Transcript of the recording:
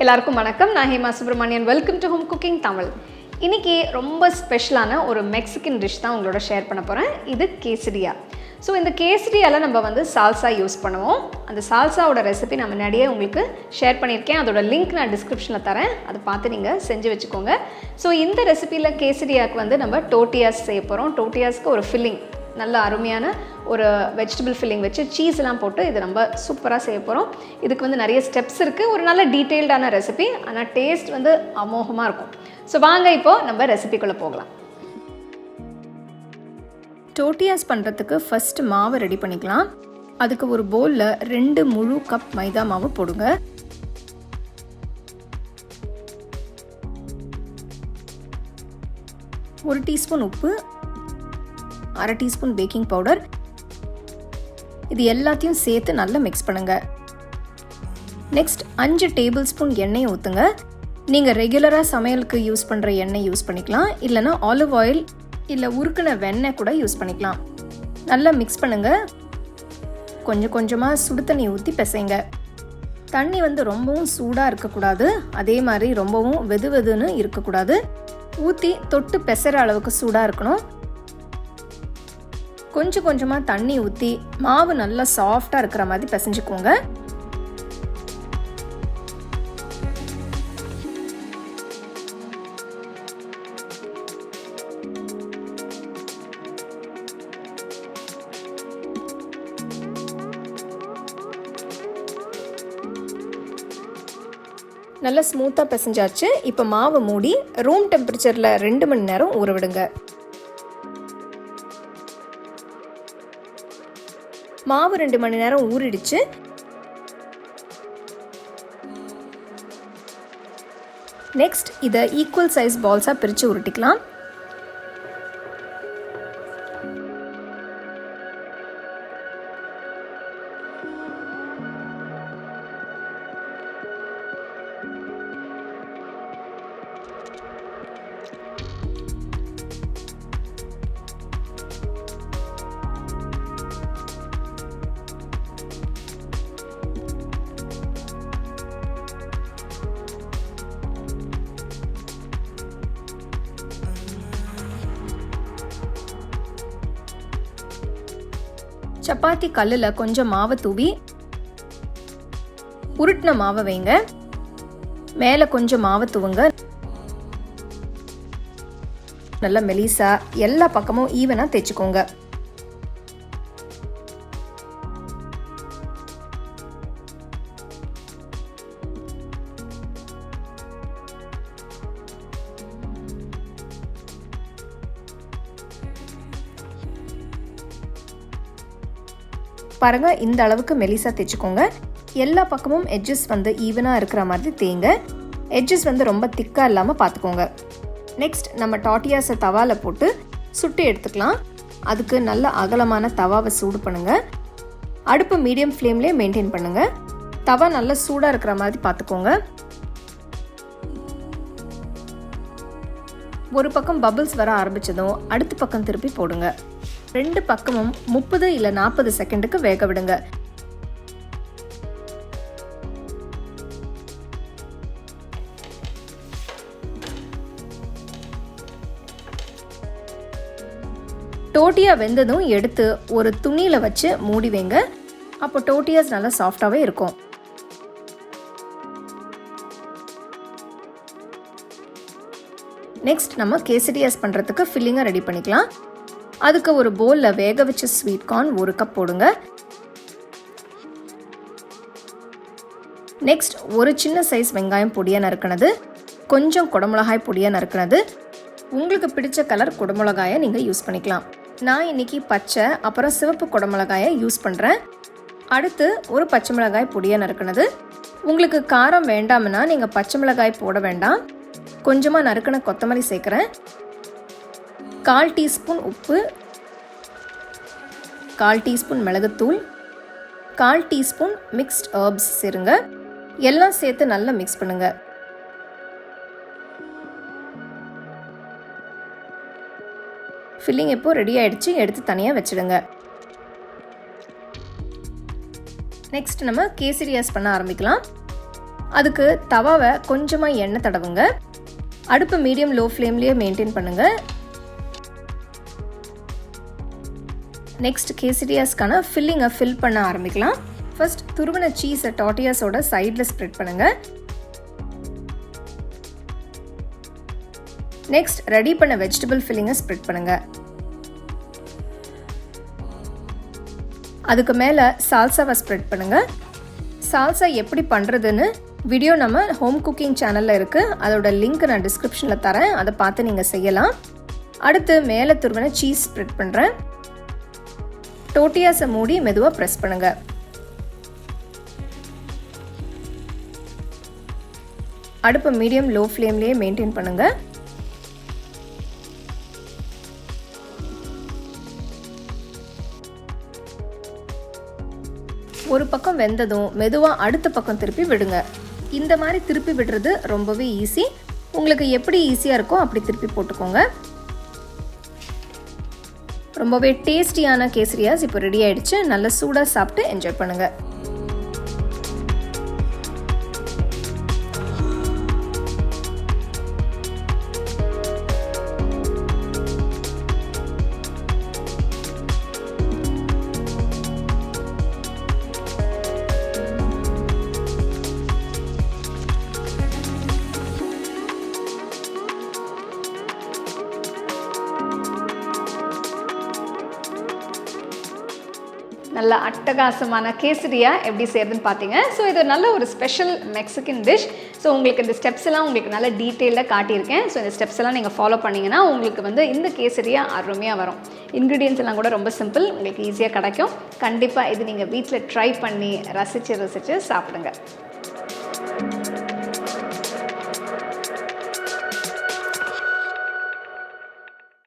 எல்லாருக்கும் வணக்கம். நான் Hema Subramanian. Welcome to home cooking Tamil. இன்றைக்கி ரொம்ப ஸ்பெஷலான ஒரு மெக்சிகன் டிஷ் தான் உங்களோட ஷேர் பண்ண போகிறேன். இது கேசடியா. ஸோ இந்த கேசடியாவில் நம்ம சால்சா யூஸ் பண்ணுவோம். அந்த சால்சாவோட ரெசிபி நான் முன்னாடியே உங்களுக்கு ஷேர் பண்ணியிருக்கேன். அதோட லிங்க் நான் டிஸ்கிரிப்ஷனில் தரேன். அதை பார்த்து நீங்கள் செஞ்சு வச்சுக்கோங்க. ஸோ இந்த ரெசிபியில் கேசடியாவுக்கு நம்ம டோர்ட்டியாஸ் செய்ய போகிறோம். டோர்ட்டியாஸ்க்கு ஒரு ஃபில்லிங், நல்ல அருமையான ஒரு வெஜிடபிள் ஃபில்லிங் வச்சு சீஸ்லாம் போட்டு இதை நம்ம சூப்பராக செய்ய போகிறோம். இதுக்கு நிறைய ஸ்டெப்ஸ் இருக்குது. ஒரு நல்ல டீட்டெயில்டான ரெசிபி, ஆனால் டேஸ்ட் அமோகமாக இருக்கும். ஸோ வாங்க இப்போது நம்ம ரெசிபிக்குள்ளே போகலாம். டோர்ட்டியாஸ் பண்ணுறதுக்கு ஃபஸ்ட்டு மாவை ரெடி பண்ணிக்கலாம். அதுக்கு ஒரு பவுலில் 2 முழு கப் மைதா மாவு போடுங்க. ஒரு டீஸ்பூன் உப்பு, அரை டீஸ்பூன் பேக்கிங் பவுடர், இது எல்லாத்தையும் சேர்த்து நல்லா மிக்ஸ் பண்ணுங்க. நெக்ஸ்ட் 5 டேபிள் ஸ்பூன் எண்ணெயை ஊற்றுங்க. நீங்கள் ரெகுலராக சமையலுக்கு யூஸ் பண்ணுற எண்ணெய் யூஸ் பண்ணிக்கலாம், இல்லைனா ஆலிவ் ஆயில் இல்லை உருக்கின வெண்ணெய் கூட யூஸ் பண்ணிக்கலாம். நல்லா மிக்ஸ் பண்ணுங்க. கொஞ்சம் கொஞ்சமாக சுடு தண்ணி ஊற்றி பிசைங்க. தண்ணி ரொம்பவும் சூடாக இருக்கக்கூடாது, அதே மாதிரி ரொம்பவும் வெது வெதுன்னு இருக்கக்கூடாது. ஊற்றி தொட்டு பிசைற அளவுக்கு சூடாக இருக்கணும். கொஞ்சம் கொஞ்சமாக தண்ணி ஊற்றி மாவு நல்லா சாஃப்டாக இருக்கிற மாதிரி பிசைஞ்சுக்கோங்க. நல்லா ஸ்மூத்தாக பிசைஞ்சாச்சு. இப்போ மாவை மூடி ரூம் டெம்பரேச்சரில் 2 மணி நேரம் ஊற விடுங்க. மாவு 2 மணி நேரம் ஊறிடுச்சு. நெக்ஸ்ட் இதை ஈக்குவல் சைஸ் பால்ஸாக பிரித்து உருட்டிக்கலாம். சப்பாத்தி கல்லில் கொஞ்சம் மாவை தூவி உருட்டின மாவை வைங்க. மேலே கொஞ்சம் மாவை தூவுங்க. நல்லா மெலிசா எல்லா பக்கமும் ஈவனாக தேய்ச்சிக்கோங்க. பாருங்க, இந்த அளவுக்கு மெலிசா தேய்ச்சிக்கோங்க. எல்லா பக்கமும் எட்ஜஸ் ஈவனாக இருக்கிற மாதிரி தேய்ங்க. எட்ஜஸ் ரொம்ப திக்காக இல்லாமல் பார்த்துக்கோங்க. நெக்ஸ்ட் நம்ம டார்ட்டியாஸை தவாவில் போட்டு சுட்டு எடுத்துக்கலாம். அதுக்கு நல்ல அகலமான தவாவை சூடு பண்ணுங்க. அடுப்பு மீடியம் ஃப்ளேம்லேயே மெயின்டைன் பண்ணுங்க. தவா நல்லா சூடாக இருக்கிற மாதிரி பார்த்துக்கோங்க. ஒரு பக்கம் பபிள்ஸ் வர ஆரம்பிச்சதும் அடுத்த பக்கம் திருப்பி போடுங்க. 2 பக்கமும் 30 இல்லை 40 செகண்டுக்கு வேக விடுங்க. டோர்ட்டியா வெந்ததும் எடுத்து ஒரு துணியில வச்சு மூடி வைங்க. அப்போ டோர்ட்டியாஸ் நல்லா சாஃப்டாகவே இருக்கும். நெக்ஸ்ட் நம்ம கேசடியாஸ் பண்ணுறதுக்கு ஃபில்லிங்காக ரெடி பண்ணிக்கலாம். அதுக்கு ஒரு பவுலில் வேக வச்ச ஸ்வீட் கார்ன் 1 கப் போடுங்க. நெக்ஸ்ட் ஒரு சின்ன சைஸ் வெங்காயம் பொடியாக நறுக்கினது, கொஞ்சம் குடமிளகாய் பொடியாக நறுக்கினது. உங்களுக்கு பிடிச்ச கலர் குடமிளகாயை நீங்கள் யூஸ் பண்ணிக்கலாம். நான் இன்னைக்கு பச்சை அப்புறம் சிவப்பு குடமிளகாயை யூஸ் பண்ணுறேன். அடுத்து ஒரு பச்சை மிளகாய் பொடியாக நறுக்கினது. உங்களுக்கு காரம் வேண்டாம்னா நீங்கள் பச்சை மிளகாய் போட வேண்டாம். கொஞ்சமாக நறுக்கின கொத்தமல்லி சேர்க்குறேன். 1/4 டீஸ்பூன் உப்பு, 1/4 டீஸ்பூன் மிளகுத்தூள், 1/4 டீஸ்பூன் மிக்ஸ்ட் ஹர்ப்ஸ் சேருங்க. எல்லாம் சேர்த்து நல்லா மிக்ஸ் பண்ணுங்க. ஃபில்லிங் இப்போ ரெடி ஆயிடுச்சு. எடுத்து தனியாக வச்சிடுங்க. நெக்ஸ்ட் நம்ம கேசரியாஸ் பண்ண ஆரம்பிக்கலாம். அதுக்கு தவாவை கொஞ்சமாக எண்ணெய் தடவுங்க. அடுப்பு மீடியம் லோ ஃப்ளேம்லேயே மெயின்டைன் பண்ணுங்கள். நெக்ஸ்ட் கேசரியாஸ்க்கான ஃபில்லிங்கை ஃபில் பண்ண ஆரம்பிக்கலாம். ஃபர்ஸ்ட் துருவின சீஸை டார்ட்டியாஸோட சைடில் ஸ்ப்ரெட் பண்ணுங்கள். நெக்ஸ்ட் ரெடி பண்ண வெஜிடபிள் ஃபில்லிங்கை ஸ்ப்ரெட் பண்ணுங்கள். அதுக்கு மேலே சால்சாவை ஸ்ப்ரெட் பண்ணுங்கள். சால்சா எப்படி பண்ணுறதுன்னு வீடியோ நம்ம ஹோம் குக்கிங் சேனலில் இருக்குது. அதோட லிங்க் நான் டிஸ்கிரிப்ஷனில் தரேன், அதை பார்த்து நீங்கள் செய்யலாம். அடுத்து மேலே துருவின சீஸ் ஸ்ப்ரெட் பண்ணுறேன். டோர்ட்டியாஸை மூடி மெதுவாக ப்ரெஸ் பண்ணுங்கள். அடுப்பை மீடியம் லோ ஃப்ளேம்லேயே மெயின்டைன் பண்ணுங்கள். ஒரு பக்கம் வெந்ததும் மெதுவாக அடுத்த பக்கம் திருப்பி விடுங்க. இந்த மாதிரி திருப்பி விடுறது ரொம்பவே ஈஸி. உங்களுக்கு எப்படி ஈஸியாக இருக்கோ அப்படி திருப்பி போட்டுக்கோங்க. ரொம்பவே டேஸ்டியான கேசரியாஸ் இப்போ ரெடி ஆயிடுச்சு. நல்ல சூடாக சாப்பிட்டு என்ஜாய் பண்ணுங்கள். நல்ல அட்டகாசமான கேசரியா எப்படி செய்யறதுன்னு பார்த்தீங்க. ஸோ இது நல்ல ஒரு ஸ்பெஷல் மெக்சிகன் டிஷ். ஸோ உங்களுக்கு இந்த ஸ்டெப்ஸ் எல்லாம் உங்களுக்கு நல்ல டீட்டெயிலாக காட்டியிருக்கேன். ஸோ இந்த ஸ்டெப்ஸ் எல்லாம் நீங்கள் ஃபாலோ பண்ணிங்கன்னா உங்களுக்கு இந்த கேசரியா அருமையாக வரும். இன்க்ரீடியன்ஸ் எல்லாம் கூட ரொம்ப சிம்பிள், உங்களுக்கு ஈஸியாக கிடைக்கும். கண்டிப்பாக இது நீங்கள் வீட்டில் ட்ரை பண்ணி ரசித்து சாப்பிடுங்க.